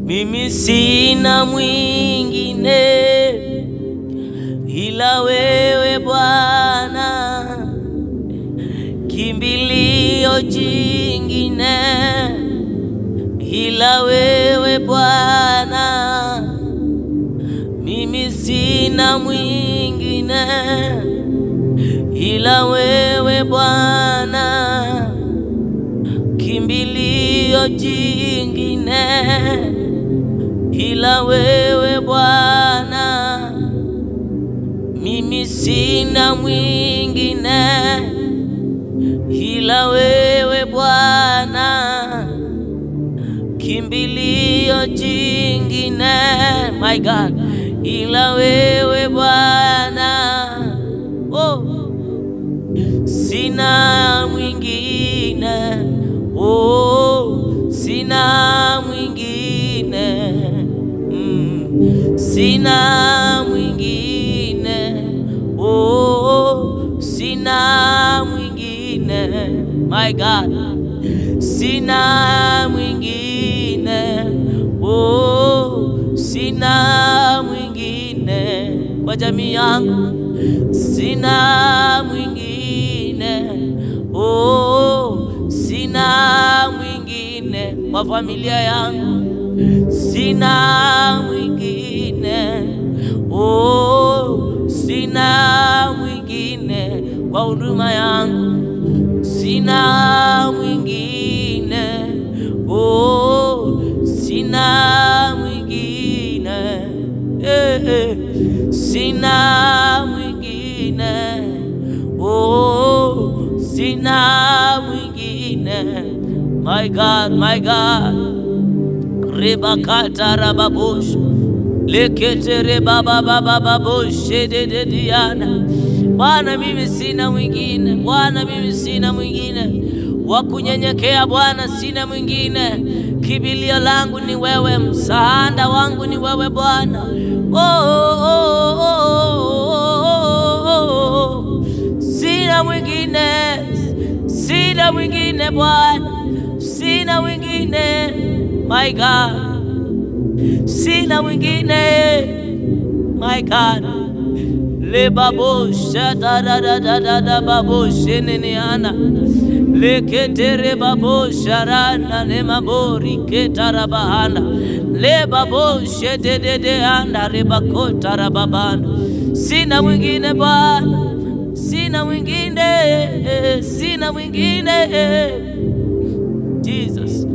Mimi sina mwingine ila wewe Bwana, kimbilio jingine ila wewe Bwana. Mimi sina mwingine ila wewe Bwana, kimbilio jingine ila wewe Bwana. Mimi sina mwingine ila wewe Bwana, kimbilio jingine, my God, ila wewe Bwana. Oh, sina mwingine, oh, sina mwingine, sina mwingine, oh, sina mwingine, my God, sina mwingine, oh, sina mwingine kwa jamii yangu, sina mwingine, oh, sina mwingine kwa familia yangu, sina mwingine, oh, sina mwingine kwa huduma yangu, sina mwingine, oh, sina mwingine, sina mwingine, oh, sina mwingine, my God, my God. Rebakata rababush lekete rebaba baba babush de diana. Bwana, mimi sina mwingine, Bwana, mimi sina mwingine wa kunyenyekea, Bwana, sina mwingine. Kimbilio langu ni wewe, msaada wangu ni wewe Bwana. Sina mwingine, sina mwingine Bwana, sina mwingine, my God, sina mwingine, my God. Le babo shada da babo sheneniana leketere babo sharana ne mabori ketarabahana le babo shede de anda rebakota rababana. Sina mwingine Bwana, sina mwingine, sina mwingine, Jesus.